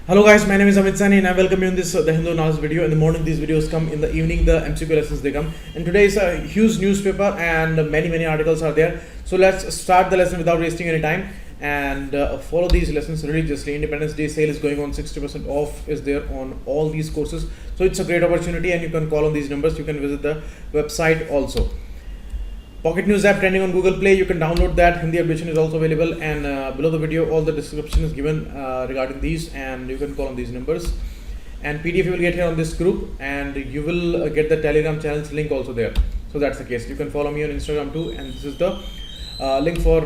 Hello guys, my name is Amit Sani and I welcome you in this The Hindu Knowledge video. In the morning these videos come, in the evening the MCQ lessons they come. And today is a huge newspaper and many articles are there. So let's start the lesson without wasting any time and follow these lessons religiously. Independence Day sale is going on, 60% off is there on all these courses. So it's a great opportunity and you can call on these numbers. You can visit the website also. Pocket News app trending on Google Play, you can download that. Hindi updation is also available, and below the video all the description is given regarding these, and you can call on these numbers. And PDF you will get here on this group, and you will get the Telegram channel's link also there. So that's the case. You can follow me on Instagram too, and this is the link for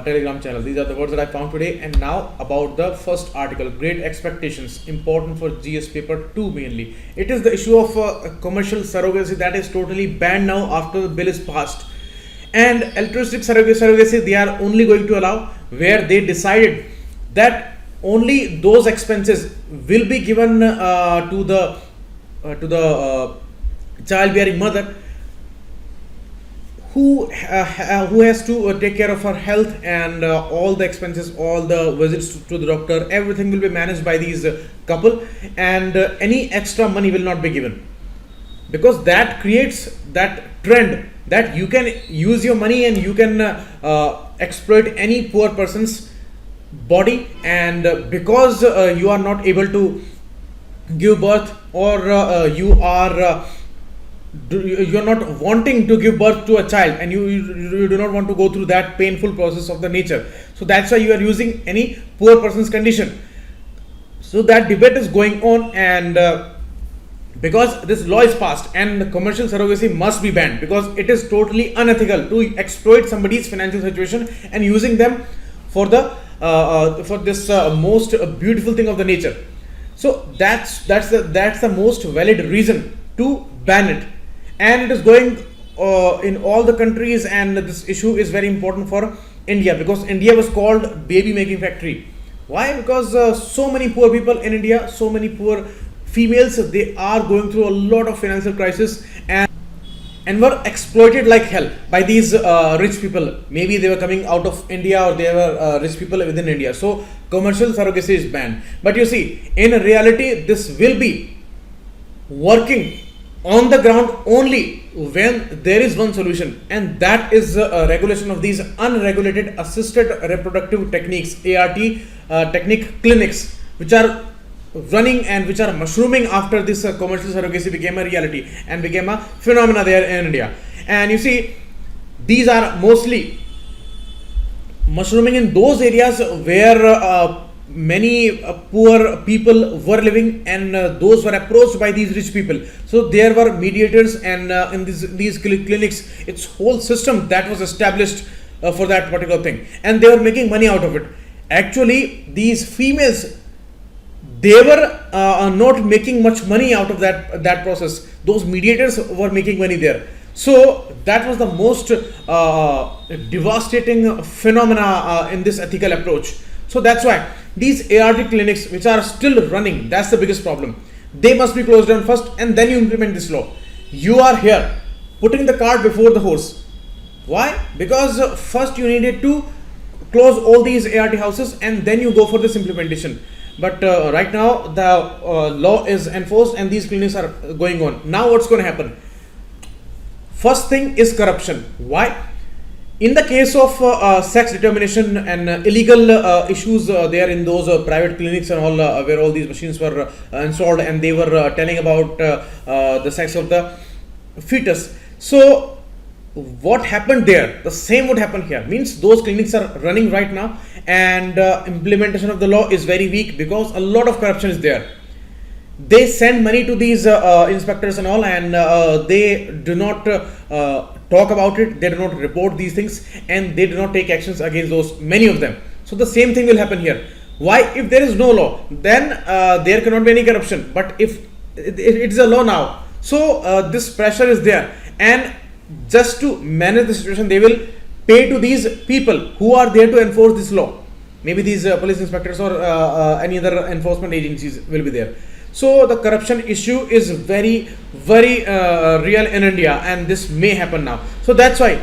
Telegram channel. These are the words that I found today. And now about the first article, Great Expectations, important for GS paper 2 mainly. It is the issue of commercial surrogacy that is totally banned now after the bill is passed. And altruistic surrogacy they are only going to allow where they decided that only those expenses will be given to the childbearing mother who has to take care of her health, and all the expenses, all the visits to the doctor, everything will be managed by these couple, and any extra money will not be given, because that creates that trend that you can use your money and you can exploit any poor person's body, and because you are not able to give birth, or you are not wanting to give birth to a child, and you do not want to go through that painful process of the nature, so that's why you are using any poor person's condition. So that debate is going on, and because this law is passed and the commercial surrogacy must be banned, because it is totally unethical to exploit somebody's financial situation and using them for the for this most beautiful thing of the nature. So that's the most valid reason to ban it, and it is going in all the countries. And this issue is very important for India, because India was called baby making factory. Why? Because so many poor people in India, so many poor females, they are going through a lot of financial crisis and were exploited like hell by these rich people. Maybe they were coming out of India, or they were rich people within India. So commercial surrogacy is banned. But you see, in reality, this will be working on the ground only when there is one solution, and that is regulation of these unregulated assisted reproductive techniques, ART technique clinics, which are running and which are mushrooming after this commercial surrogacy became a reality and became a phenomena there in India. And you see, these are mostly mushrooming in those areas where many poor people were living, and those were approached by these rich people. So there were mediators, and in these clinics, it's whole system that was established for that particular thing, and they were making money out of it. Actually, these females, they were not making much money out of that process. Those mediators were making money there. So that was the most devastating phenomena in this ethical approach. So that's why these ART clinics, which are still running, that's the biggest problem. They must be closed down first, and then you implement this law. You are here putting the cart before the horse. Why? Because first you needed to close all these ART houses, and then you go for this implementation. But right now the law is enforced and these clinics are going on. Now what's going to happen? First thing is corruption. Why? In the case of sex determination and illegal issues there in those private clinics and all, where all these machines were installed, and they were telling about the sex of the fetus. So what happened there, the same would happen here. Means those clinics are running right now, and implementation of the law is very weak because a lot of corruption is there. They send money to these inspectors and all, and they do not talk about it, they do not report these things, and they do not take actions against those, many of them. So the same thing will happen here. Why? If there is no law, then there cannot be any corruption. But if it is a law now, so this pressure is there, and just to manage the situation, they will pay to these people who are there to enforce this law. Maybe these police inspectors or any other enforcement agencies will be there. So the corruption issue is very real in India, and this may happen now. So that's why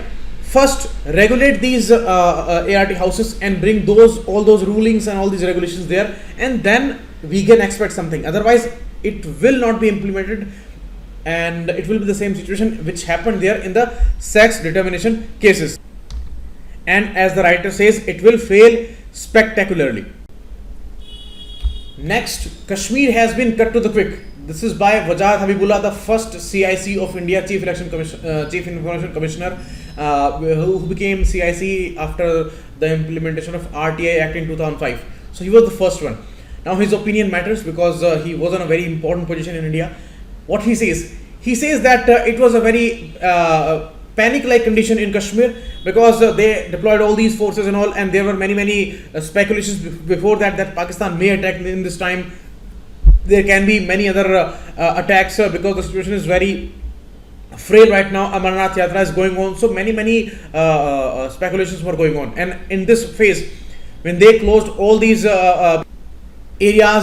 first regulate these ART houses and bring all those rulings and all these regulations there, and then we can expect something. Otherwise it will not be implemented, and it will be the same situation which happened there in the sex determination cases. And as the writer says, it will fail spectacularly. Next, Kashmir has been cut to the quick. This is by Wajahat Habibullah, the first CIC of India, Chief Information Commissioner, who became CIC after the implementation of RTI Act in 2005. So he was the first one. Now his opinion matters because he was in a very important position in India. What he says that it was a very panic-like condition in Kashmir because they deployed all these forces and all, and there were many speculations before that Pakistan may attack in this time. There can be many other attacks because the situation is very frail right now. Amarnath Yatra is going on, so many speculations were going on. And in this phase, when they closed all these areas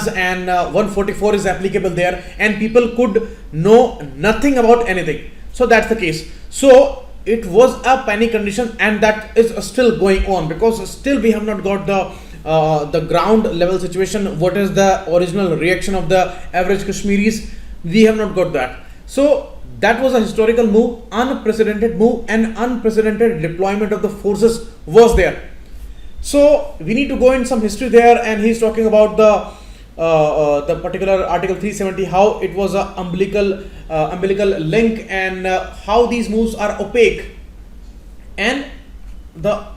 and 144 is applicable there, and people could know nothing about anything. So that's the case. So it was a panic condition, and that is still going on because still we have not got the ground level situation. What is the original reaction of the average Kashmiris? We have not got that. So that was a historical move, unprecedented move, and unprecedented deployment of the forces was there. So we need to go in some history there, and he's talking about the particular Article 370, how it was a umbilical link, and how these moves are opaque, and the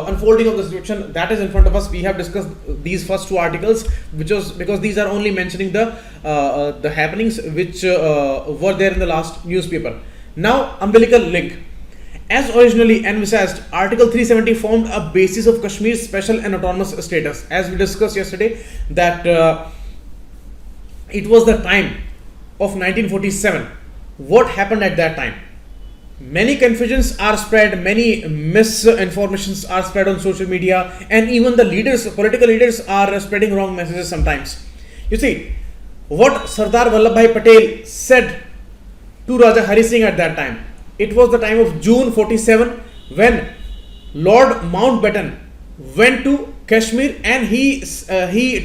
unfolding of the situation that is in front of us. We have discussed these first two articles, which was because these are only mentioning the happenings which were there in the last newspaper. Now, umbilical link. As originally envisaged, Article 370 formed a basis of Kashmir's special and autonomous status. As we discussed yesterday, that it was the time of 1947. What happened at that time? Many confusions are spread, many misinformations are spread on social media, and even the leaders, political leaders, are spreading wrong messages sometimes. You see, what Sardar Vallabhbhai Patel said to Raja Hari Singh at that time, it was the time of June 47 when Lord Mountbatten went to Kashmir, and he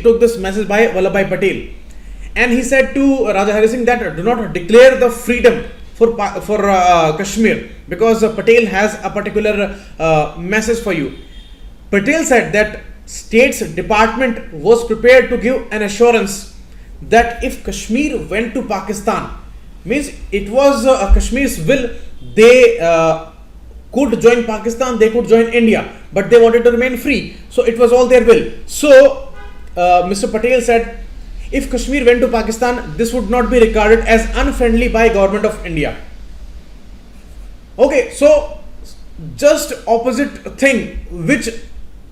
took this message by Vallabhbhai Patel, and he said to Raja Hari Singh that do not declare the freedom for Kashmir because Patel has a particular message for you. Patel said that State's Department was prepared to give an assurance that if Kashmir went to Pakistan, means it was Kashmir's will, they could join Pakistan, they could join India, but they wanted to remain free. So it was all their will. So Mr. Patel said, if Kashmir went to Pakistan, this would not be regarded as unfriendly by government of India. Okay, so just opposite thing which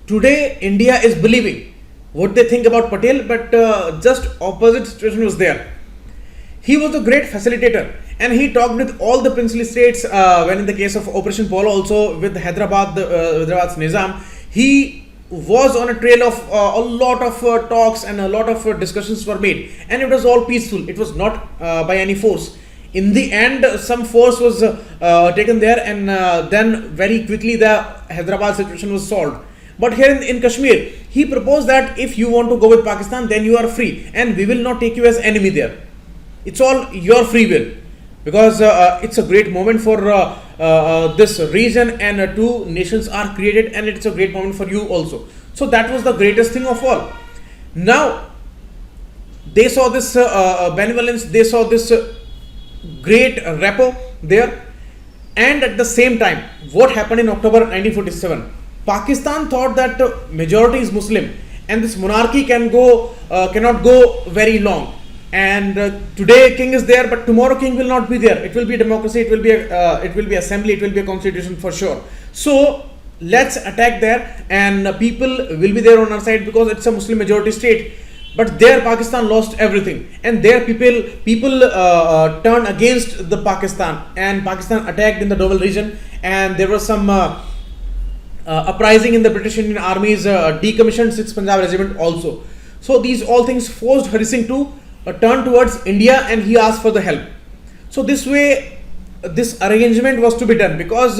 today India is believing, what they think about Patel, but just opposite situation was there. He was a great facilitator, and he talked with all the princely states when in the case of Operation Polo, also with Hyderabad's Nizam. He was on a trail of a lot of talks, and a lot of discussions were made, and it was all peaceful. It was not by any force. In the end, some force was taken there, and then very quickly the Hyderabad situation was solved. But here in Kashmir, he proposed that if you want to go with Pakistan, then you are free, and we will not take you as enemy there. It's all your free will, because it's a great moment for this region, and two nations are created, and it's a great moment for you also. So that was the greatest thing of all. Now they saw this benevolence, they saw this great rapport there, and at the same time, what happened in October 1947? Pakistan thought that majority is Muslim, and this monarchy cannot go very long. And today king is there, but tomorrow king will not be there. It will be democracy, it will be assembly, it will be a constitution for sure. So let's attack there, and people will be there on our side because it's a Muslim majority state. But there Pakistan lost everything, and there people turned against the Pakistan, and Pakistan attacked in the Doval region, and there was some uprising in the British Indian Army's decommissioned 6th Punjab Regiment also. So these all things forced Hari Singh to turn towards India, and he asked for the help. So this way, this arrangement was to be done, because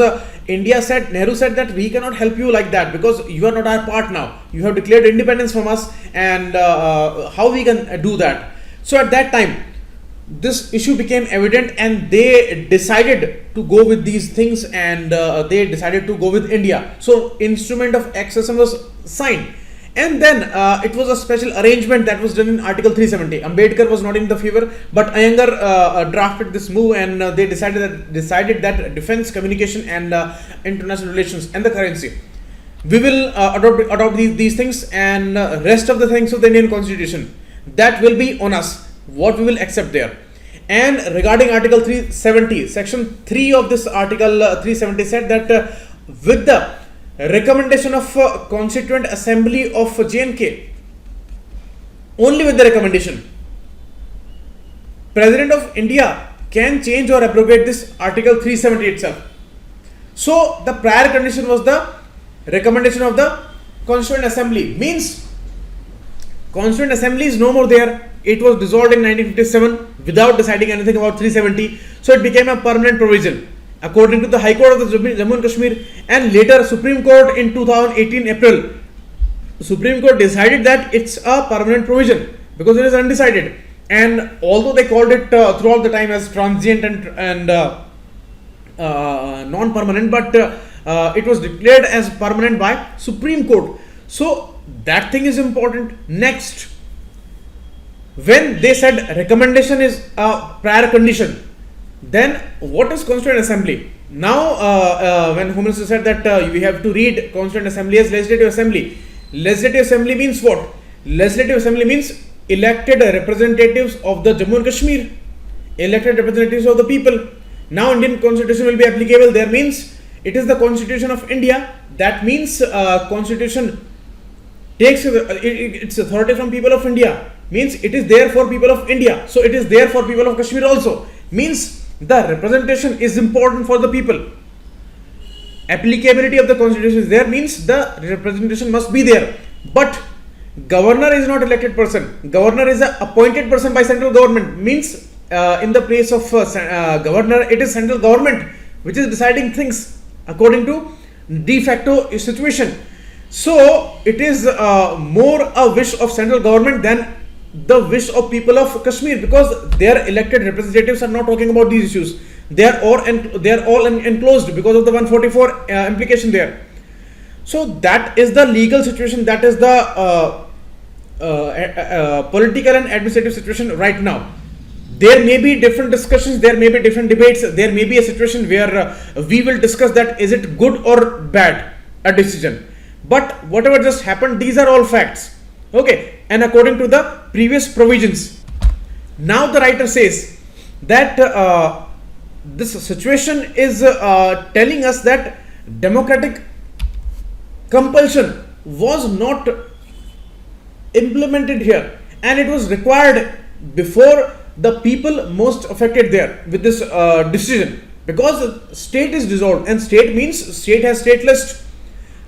India said, Nehru said that we cannot help you like that because you are not our part now. You have declared independence from us, and how we can do that? So at that time, this issue became evident, and they decided to go with these things, and they decided to go with India. So instrument of accession was signed, and then it was a special arrangement that was done in Article 370. Ambedkar was not in the favor, but Iyengar drafted this move, and they decided that defense, communication, and international relations and the currency, we will adopt these things, and rest of the things of the Indian Constitution, that will be on us, what we will accept there. And regarding Article 370, Section 3 of this Article 370 said that with the recommendation of Constituent Assembly of J&K, only with the recommendation, President of India can change or abrogate this Article 370 itself. So the prior condition was the recommendation of the Constituent Assembly, means Constituent Assembly is no more there. It was dissolved in 1957 without deciding anything about 370. So it became a permanent provision according to the High Court of the Jammu and Kashmir, and later Supreme Court in 2018 April, Supreme Court decided that it's a permanent provision because it is undecided. And although they called it throughout the time as transient and non-permanent, but it was declared as permanent by Supreme Court. So that thing is important. Next, when they said recommendation is a prior condition, then what is Constituent Assembly? Now when Home Minister said that we have to read Constituent Assembly as Legislative Assembly. Legislative Assembly means what? Legislative Assembly means elected representatives of the Jammu and Kashmir, elected representatives of the people. Now Indian Constitution will be applicable there, means it is the Constitution of India. That means Constitution takes its authority from people of India, means it is there for people of India, so it is there for people of Kashmir also, means the representation is important for the people. Applicability of the Constitution is there, means the representation must be there. But governor is not elected person, governor is an appointed person by central government, means in the place of governor, it is central government which is deciding things according to de facto situation. So it is more a wish of central government than the wish of people of Kashmir, because their elected representatives are not talking about these issues. They are all enclosed because of the 144 implication there. So that is the legal situation, that is the political and administrative situation right now. There may be different discussions, there may be different debates, there may be a situation where we will discuss that is it good or bad a decision. But whatever just happened, these are all facts. Okay, and according to the previous provisions. Now the writer says that this situation is telling us that democratic compulsion was not implemented here, and it was required before the people most affected there with this decision, because state is dissolved, and state means state has state list.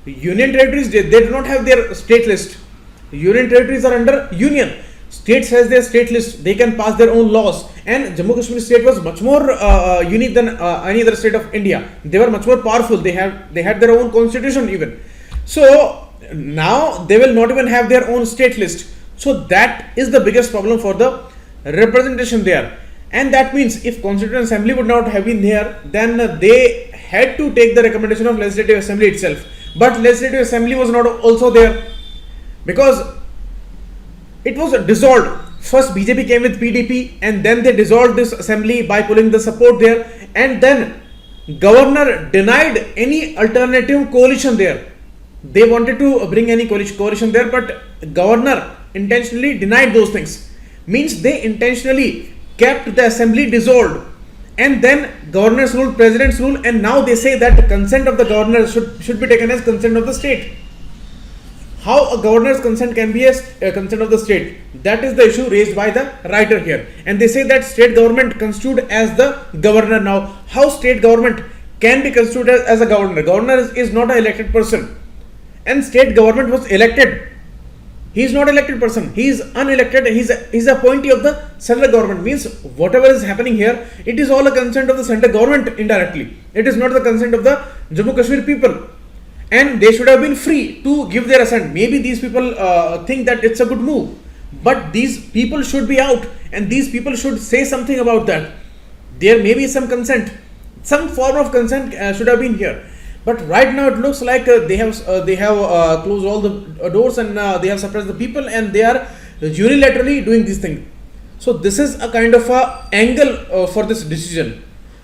Union territories, they do not have their state list. Union territories are under union. States has their state list, they can pass their own laws, and Jammu Kashmir state was much more unique than any other state of India. They were much more powerful, they had their own constitution even. So now they will not even have their own state list. So that is the biggest problem for the representation there. And that means if Constituent Assembly would not have been there, then they had to take the recommendation of Legislative Assembly itself. But Legislative Assembly was not also there, because it was dissolved. First BJP came with PDP, and then they dissolved this assembly by pulling the support there, and then governor denied any alternative coalition there. They wanted to bring any coalition there, but governor intentionally denied those things. Means they intentionally kept the assembly dissolved, and then governors rule, presidents rule, and now they say that consent of the governor should be taken as consent of the state. How a governor's consent can be a consent of the state? That is the issue raised by the writer here. And they say that state government constituted as the governor. Now, how state government can be constituted as a governor? Governor is not an elected person, and state government was elected. He is not an elected person. He is unelected. He is a appointee of the central government. Means whatever is happening here, it is all a consent of the central government indirectly. It is not the consent of the Jammu Kashmir people, and they should have been free to give their assent. Maybe these people think that it's a good move, but these people should be out, and these people should say something about that. There may be some consent, some form of consent should have been here. But right now it looks like they have closed all the doors, and they have suppressed the people, and they are unilaterally doing this thing. So this is a kind of a angle for this decision.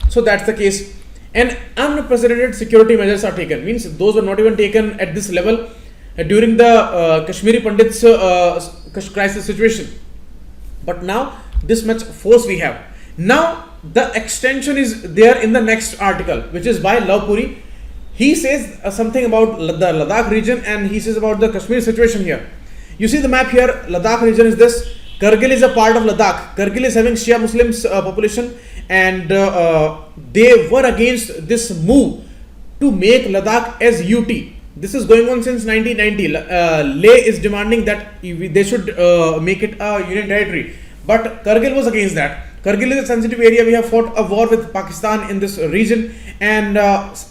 So that's the case. And unprecedented security measures are taken. Means those were not even taken at this level during the Kashmiri Pandits crisis situation. But now this much force we have. Now the extension is there in the next article, which is by Love Puri. He says something about the Ladakh region, and he says about the Kashmir situation here. You see the map here. Ladakh region is this. Kargil is a part of Ladakh. Kargil is having Shia Muslims population, and they were against this move to make Ladakh as UT. This is going on since 1990. Leh is demanding that they should make it a union territory, but Kargil was against that. Kargil is a sensitive area. We have fought a war with Pakistan in this region, and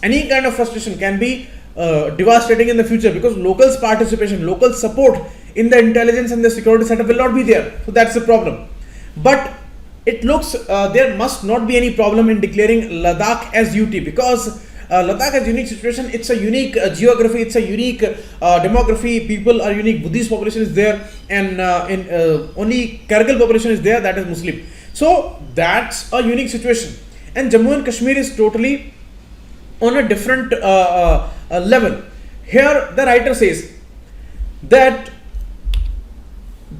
any kind of frustration can be devastating in the future, because locals' participation, local support in the intelligence and the security setup will not be there. So that's the problem. But it looks there must not be any problem in declaring Ladakh as UT, because Ladakh has a unique situation. It's a unique geography. It's a unique demography. People are unique. Buddhist population is there, and only Kargil population is there that is Muslim. So that's a unique situation. And Jammu and Kashmir is totally on a different level. Here the writer says that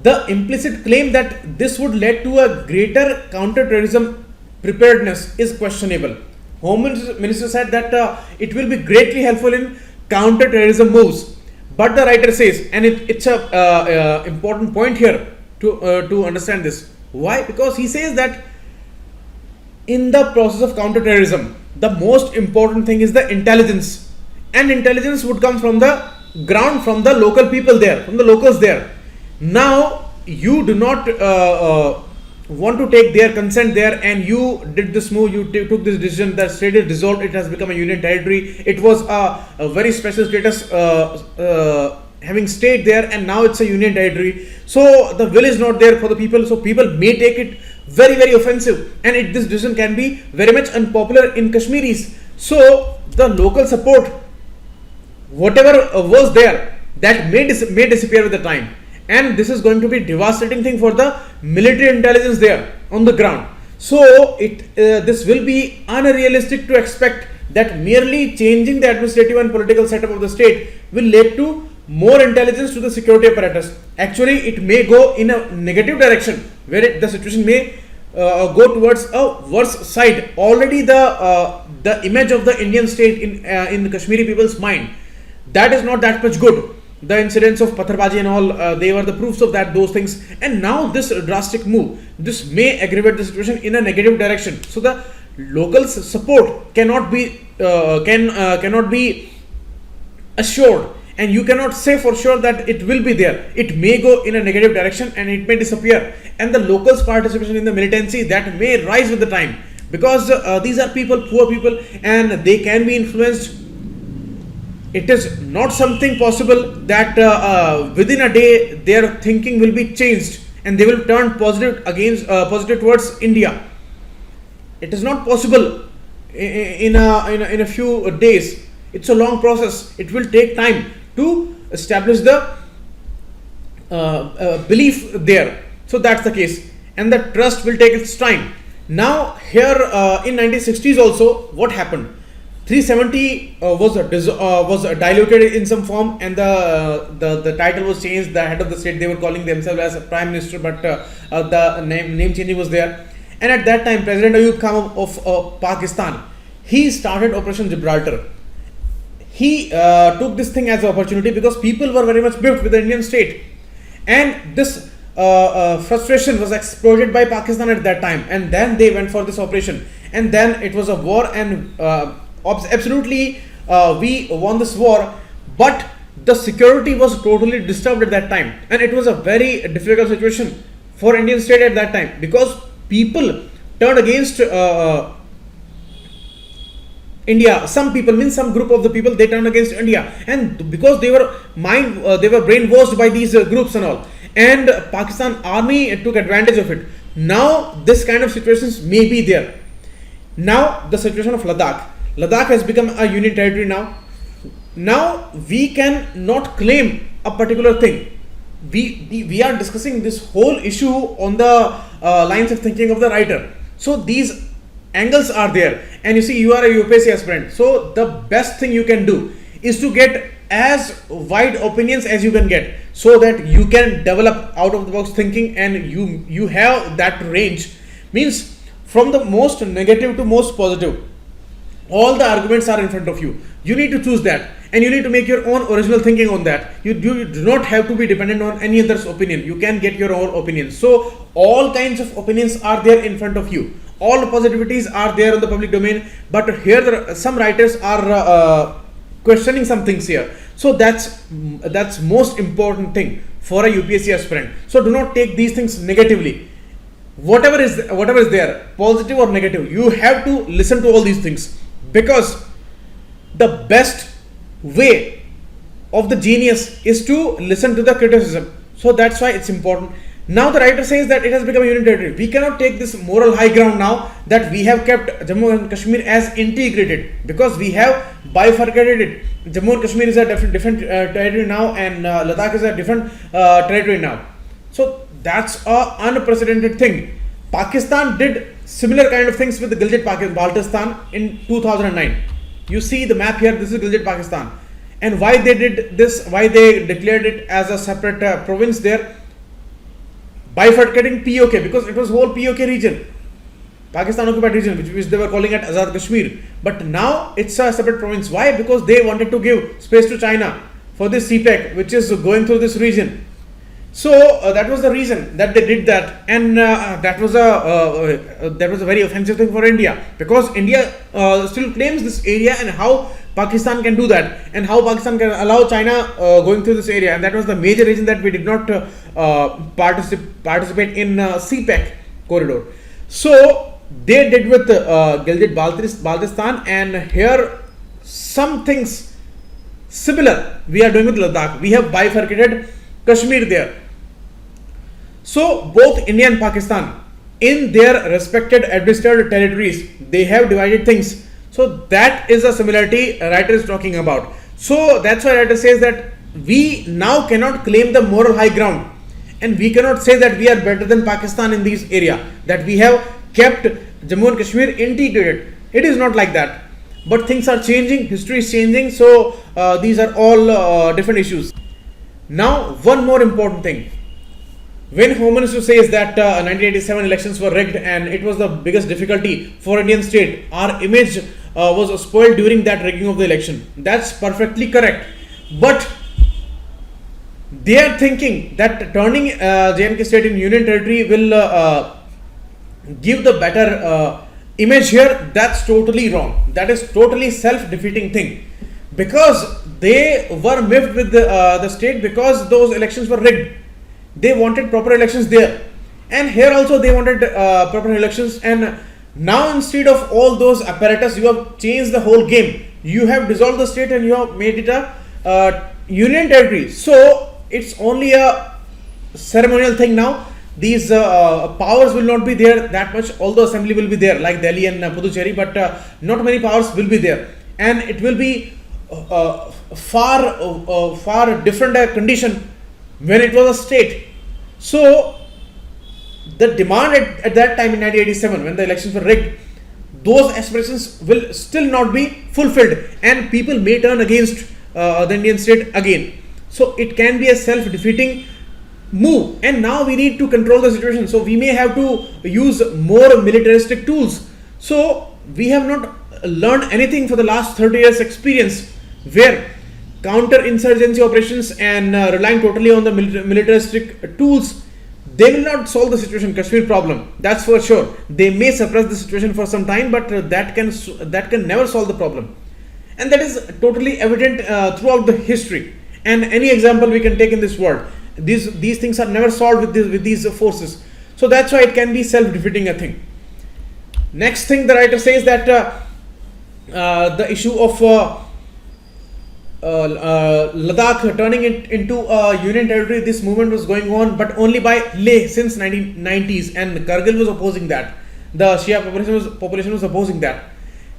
the implicit claim that this would lead to a greater counter-terrorism preparedness is questionable. Home Minister said that it will be greatly helpful in counter-terrorism moves. But the writer says, and it's a important point here to understand this. Why? Because he says that in the process of counter-terrorism, the most important thing is the intelligence, and intelligence would come from the ground, from the local people there, from the locals there. Now you do not want to take their consent there, and you did this move, you took this decision, the state is dissolved, it has become a union territory. It was a very special status having stayed there, and now it's a union territory. So the will is not there for the people, so people may take it very, very offensive, and this decision can be very much unpopular in Kashmiris. So the local support, whatever was there, that may disappear with the time, and this is going to be devastating thing for the military intelligence there on the ground. So this will be unrealistic to expect that merely changing the administrative and political setup of the state will lead to more intelligence to the security apparatus. Actually, it may go in a negative direction, where the situation may go towards a worse side. Already the image of the Indian state in the Kashmiri people's mind, that is not that much good. The incidents of Patharbaji and all, they were the proofs of those things. And now this drastic move, this may aggravate the situation in a negative direction. So the local support cannot be assured, and you cannot say for sure that it will be there. It may go in a negative direction, and it may disappear. And the locals' participation in the militancy, that may rise with the time, because these are people, poor people, and they can be influenced. It is not something possible that within a day their thinking will be changed and they will turn positive towards India. It is not possible in a few days. It's a long process. It will take time to establish the belief there. So that's the case, and the trust will take its time. Now here in 1960s also, what happened? 370 was diluted in some form, and the title was changed. The head of the state, they were calling themselves as a prime minister, but the name changing was there. And at that time, President Ayub Khan of Pakistan, he started Operation Gibraltar. He took this thing as an opportunity because people were very much miffed with the Indian state, and this frustration was exploited by Pakistan at that time, and then they went for this operation, and then it was a war, and absolutely we won this war, but the security was totally disturbed at that time, and it was a very difficult situation for Indian state at that time, because people turned against India. Some people, means some group of the people, they turned against India, and because they were brainwashed by these groups and all, and Pakistan army took advantage of it. Now this kind of situations may be there. Now the situation of Ladakh has become a union territory now. Now we can not claim a particular thing. We are discussing this whole issue on the lines of thinking of the writer. So these angles are there, and you see, you are a UPSC aspirant, so the best thing you can do is to get as wide opinions as you can get, so that you can develop out of the box thinking, and you have that range, means from the most negative to most positive, all the arguments are in front of you. You need to choose that, and you need to make your own original thinking on that. You do not have to be dependent on any other's opinion. You can get your own opinion. So all kinds of opinions are there in front of you. All positivities are there in the public domain, but here some writers are questioning some things here. So that's most important thing for a UPSC aspirant. So do not take these things negatively. Whatever is there, positive or negative, you have to listen to all these things, because the best way of the genius is to listen to the criticism. So that's why it's important. Now the writer says that it has become a union territory. We cannot take this moral high ground now that we have kept Jammu and Kashmir as integrated, because we have bifurcated it. Jammu and Kashmir is a different territory now, and Ladakh is a different territory now. So that's a unprecedented thing. Pakistan did similar kind of things with the Gilgit-Baltistan in 2009. You see the map here. This is Gilgit-Pakistan, and why they did this? Why they declared it as a separate province there? Bifurcating POK, because it was whole POK region, Pakistan occupied region, which they were calling it Azad Kashmir. But now it's a separate province. Why? Because they wanted to give space to China for this CPEC, which is going through this region. So that was the reason that they did that, and that was a very offensive thing for India, because India still claims this area, and how Pakistan can do that, and how Pakistan can allow China going through this area, and that was the major reason that we did not participate in CPEC corridor. So they did with Gilgit-Baltistan, and here some things similar we are doing with Ladakh. We have bifurcated Kashmir there. So both India and Pakistan, in their respected administered territories, they have divided things. So that is a similarity writer is talking about. So that's why writer says that we now cannot claim the moral high ground, and we cannot say that we are better than Pakistan in this area, that we have kept Jammu and Kashmir integrated. It is not like that. But things are changing, history is changing, so these are all different issues. Now one more important thing. When Home Minister says that 1987 elections were rigged and it was the biggest difficulty for Indian state, our image was spoiled during that rigging of the election. That's perfectly correct. But they are thinking that turning J&K state in union territory will give the better image here. That's totally wrong. That is totally self-defeating thing, because they were miffed with the state because those elections were rigged. They wanted proper elections there, and here also they wanted proper elections, and now instead of all those apparatus, you have changed the whole game. You have dissolved the state and you have made it a union territory. So it's only a ceremonial thing now. These powers will not be there that much, although assembly will be there like Delhi and Puducherry, but not many powers will be there, and it will be far different condition when it was a state. So the demand at that time in 1987, when the elections were rigged, those aspirations will still not be fulfilled, and people may turn against the Indian state again. So it can be a self-defeating move, and now we need to control the situation. So we may have to use more militaristic tools. So we have not learned anything for the last 30 years experience, where counter-insurgency operations and relying totally on the militaristic tools, they will not solve the situation, Kashmir problem. That's for sure. They may suppress the situation for some time, but that can never solve the problem, and that is totally evident throughout the history. And any example we can take in this world, these things are never solved with these forces. So that's why it can be self-defeating a thing. Next thing the writer says that the issue of Ladakh turning it into a union territory. This movement was going on, but only by Leh since 1990s, and Kargil was opposing that. The Shia population was opposing that.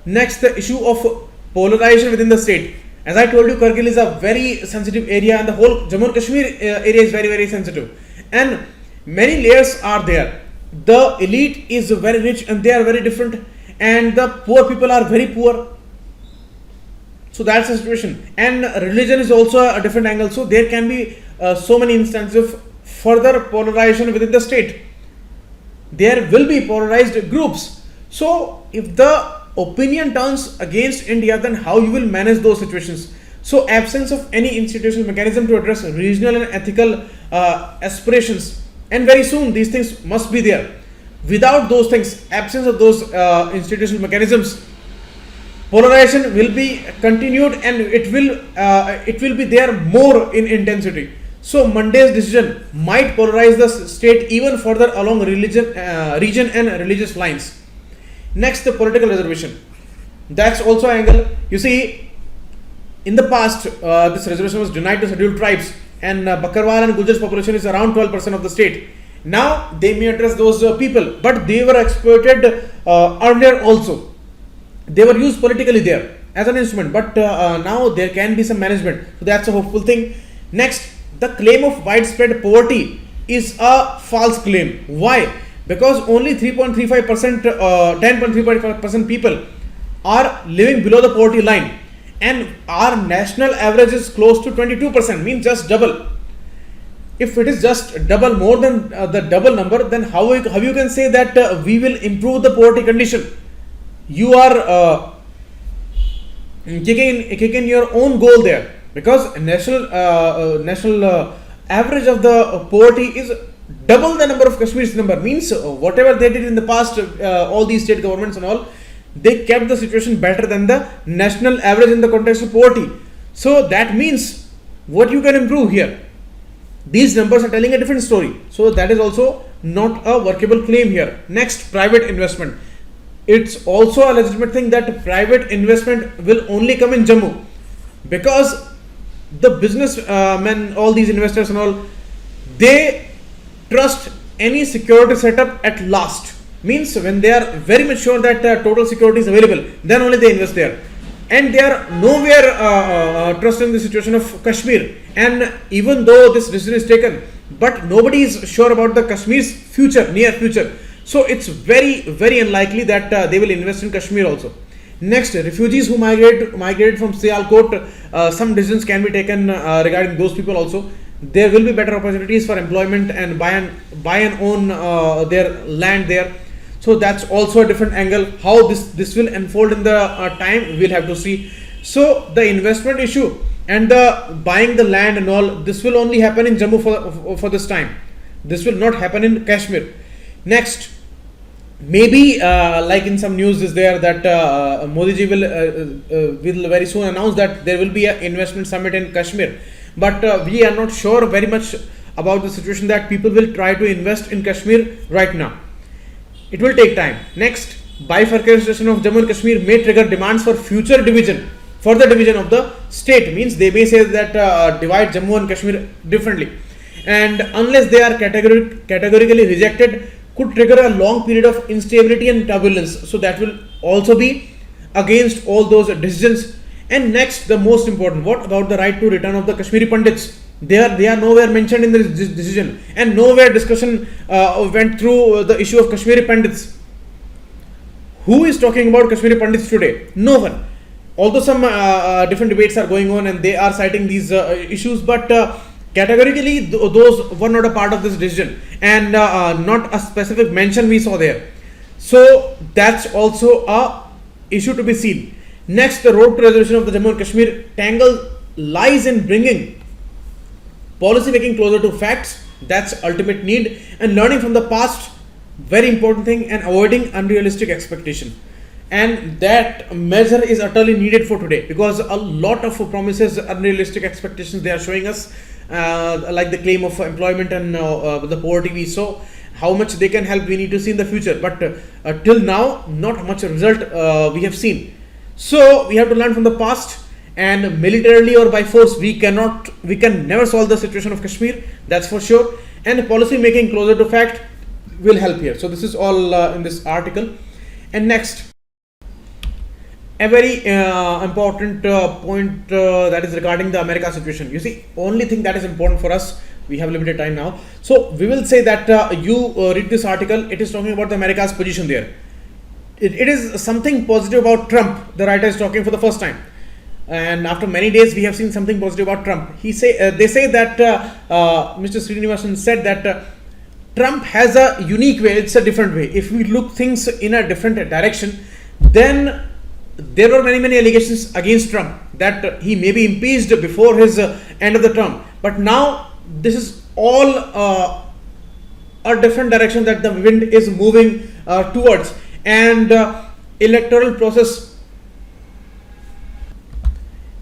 Next, the issue of polarization within the state. As I told you, Kargil is a very sensitive area, and the whole Jammu and Kashmir area is very, very sensitive. And many layers are there. The elite is very rich, and they are very different, and the poor people are very poor. So that's the situation. And religion is also a different angle. So there can be so many instances of further polarization within the state. There will be polarized groups. So if the opinion turns against India, then how you will manage those situations? So absence of any institutional mechanism to address regional and ethical aspirations, and very soon these things must be there. Without those things, absence of those institutional mechanisms, polarization will be continued, and it will be there more in intensity. So Monday's decision might polarize the state even further along region and religious lines. Next, the political reservation. That's also an angle. You see, in the past, this reservation was denied to scheduled tribes, and Bakarwal and Gujar's population is around 12% of the state. Now they may address those people, but they were exploited earlier also. They were used politically there as an instrument, but now there can be some management. So that's a hopeful thing. Next, the claim of widespread poverty is a false claim. Why? Because only 3.35%, 10.35% people are living below the poverty line, and our national average is close to 22%, means just double. If it is just double, more than the double number, then how you can say that we will improve the poverty condition? You are kicking your own goal there, because national average of the poverty is double the number of Kashmir's number. Means whatever they did in the past, all these state governments and all, they kept the situation better than the national average in the context of poverty. So that means what you can improve here. These numbers are telling a different story. So that is also not a workable claim here. Next, private investment. It's also a legitimate thing that private investment will only come in Jammu, because the businessmen, all these investors and all, they trust any security setup at last. Means when they are very much sure that total security is available, then only they invest there. And they are nowhere trusting the situation of Kashmir. And even though this decision is taken, but nobody is sure about the Kashmir's future, near future. So it's very, very unlikely that they will invest in Kashmir also. Next, refugees who migrated from Sialkot, some decisions can be taken regarding those people also. There will be better opportunities for employment and buy and own their land there. So that's also a different angle. How this will unfold in the time, we'll have to see. So the investment issue and the buying the land and all, this will only happen in Jammu for this time. This will not happen in Kashmir. Next, maybe like in some news is there that Modi ji will very soon announce that there will be an investment summit in Kashmir. But we are not sure very much about the situation that people will try to invest in Kashmir right now. It will take time. Next, bifurcation of Jammu and Kashmir may trigger demands for further division of the state. Means they may say that divide Jammu and Kashmir differently, and unless they are categorically rejected, could trigger a long period of instability and turbulence. So that will also be against all those decisions. And next, the most important, what about the right to return of the Kashmiri Pandits? They are nowhere mentioned in this decision, and nowhere discussion went through the issue of Kashmiri Pandits. Who is talking about Kashmiri Pandits today? No one. Although some different debates are going on and they are citing these issues, but categorically those were not a part of this decision, and not a specific mention we saw there. So that's also a issue to be seen. Next, the road to resolution of the Jammu and Kashmir tangle lies in bringing policy making closer to facts. That's ultimate need, and learning from the past, very important thing, and avoiding unrealistic expectation. And that measure is utterly needed for today, because a lot of promises, unrealistic expectations they are showing us, like the claim of employment and the poverty we saw. How much they can help, we need to see in the future, but till now not much result we have seen. So we have to learn from the past, and militarily or by force we can never solve the situation of Kashmir, that's for sure. And policy making closer to fact will help here. So this is all in this article. And next, a very important point that is regarding the America situation. You see, only thing that is important for us, we have limited time now, so we will say that you read this article. It is talking about the America's position there. It is something positive about Trump. The writer is talking for the first time, and after many days we have seen something positive about Trump. They say that Mr. Srinivasan said that Trump has a unique way. It's a different way. If we look things in a different direction, then there were many allegations against Trump that he may be impeached before his end of the term. But now this is all a different direction that the wind is moving towards. And electoral process,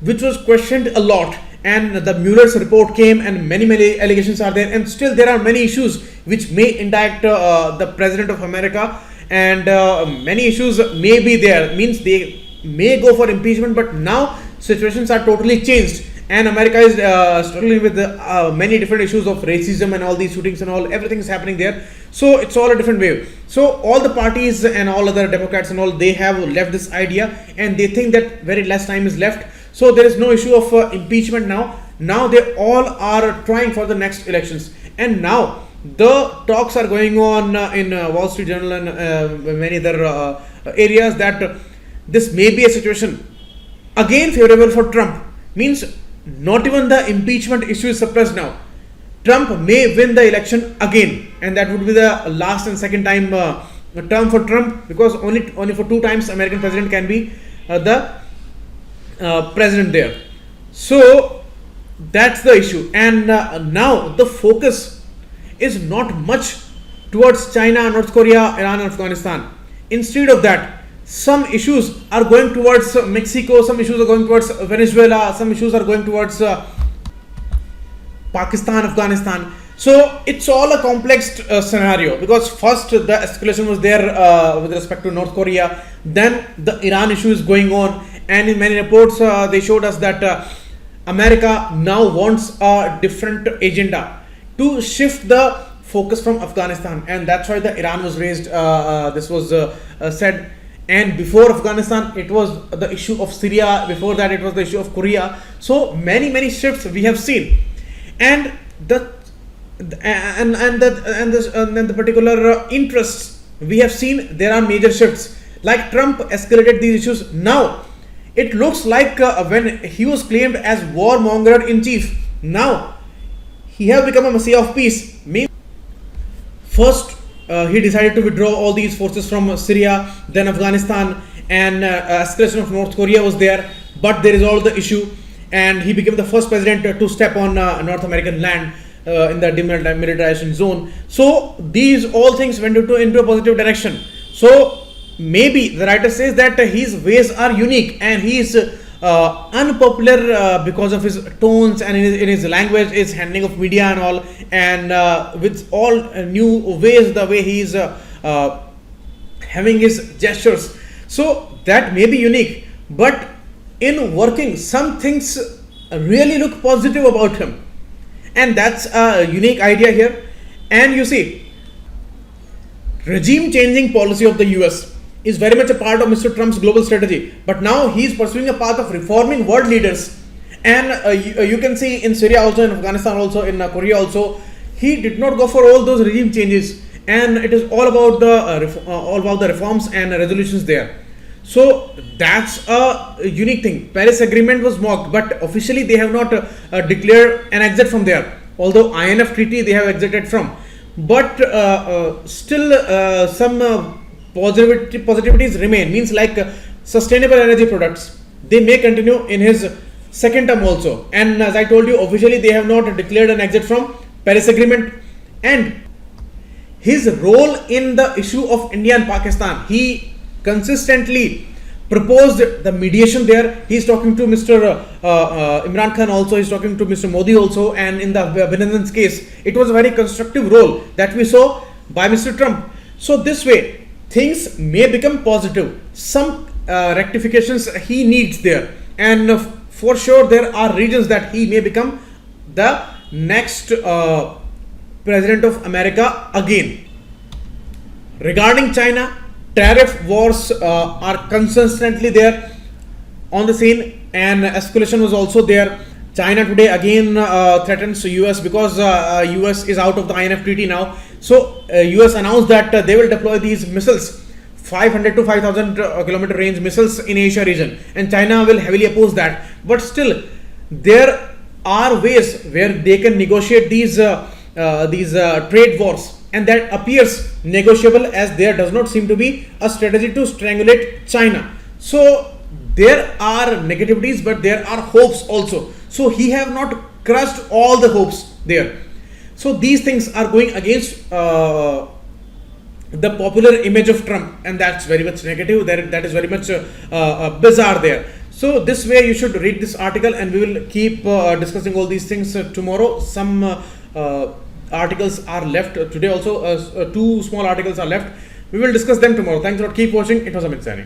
which was questioned a lot, and the Mueller's report came, and many allegations are there, and still there are many issues which may indict the President of America, and many issues may be there, means they may go for impeachment. But now situations are totally changed, and America is struggling with many different issues of racism and all these shootings and all, everything is happening there. So it's all a different wave. So all the parties and all other Democrats and all, they have left this idea, and they think that very less time is left. So there is no issue of impeachment now. Now they all are trying for the next elections, and now the talks are going on in Wall Street Journal and many other areas that this may be a situation again favorable for Trump. Means not even the impeachment issue is suppressed now. Trump may win the election again, and that would be the last and second time term for Trump, because only for 2 times American president can be the president there. So that's the issue. And now the focus is not much towards China, North Korea, Iran and Afghanistan. Instead of that, some issues are going towards Mexico, some issues are going towards Venezuela, some issues are going towards Pakistan, Afghanistan. So it's all a complex scenario, because first the escalation was there with respect to North Korea, then the Iran issue is going on, and in many reports they showed us that America now wants a different agenda to shift the focus from Afghanistan, and that's why the Iran was raised. This was said. And before Afghanistan, it was the issue of Syria. Before that, it was the issue of Korea. So many shifts we have seen, and the particular interests we have seen, there are major shifts. Like Trump escalated these issues. Now it looks like when he was claimed as warmonger in chief, now he have become a messiah of peace. First, he decided to withdraw all these forces from Syria, then Afghanistan, and escalation of North Korea was there, but there is all the issue, and he became the first president to step on North American land in the demilitarization zone. So these all things went into a positive direction. So maybe the writer says that his ways are unique, and he is unpopular because of his tones and in his language, his handling of media and all, and with all new ways, the way he is having his gestures. So that may be unique, but in working, some things really look positive about him, and that's a unique idea here. And you see, regime changing policy of the US is very much a part of Mr. Trump's global strategy, but now he is pursuing a path of reforming world leaders. And you can see in Syria also, in Afghanistan also, in Korea also, he did not go for all those regime changes, and it is all about the reforms and resolutions there. So that's a unique thing. Paris Agreement was mocked, but officially they have not declared an exit from there. Although INF Treaty they have exited from, but still some positivities remain. Means like sustainable energy products, they may continue in his second term also. And as I told you, officially they have not declared an exit from Paris Agreement. And his role in the issue of India and Pakistan, he consistently proposed the mediation there. He is talking to Mr. Imran Khan also, he is talking to Mr. Modi also, and in the Abhinandan's case, it was a very constructive role that we saw by Mr. Trump. So this way, things may become positive. Some rectifications he needs there, and for sure there are regions that he may become the next president of America again. Regarding China, tariff wars are consistently there on the scene, and escalation was also there. China today again threatens US because US is out of the INF treaty now. So US announced that they will deploy these missiles, 500 to 5,000 kilometer range missiles in Asia region, and China will heavily oppose that. But still, there are ways where they can negotiate these trade wars, and that appears negotiable, as there does not seem to be a strategy to strangulate China. So there are negativities, but there are hopes also. So he have not crushed all the hopes there. So these things are going against the popular image of Trump, and that's very much negative. That is very much bizarre there. So this way you should read this article, and we will keep discussing all these things tomorrow. Some articles are left today also. 2 small articles are left. We will discuss them tomorrow. Thanks a lot. Keep watching. It was Amit Sani.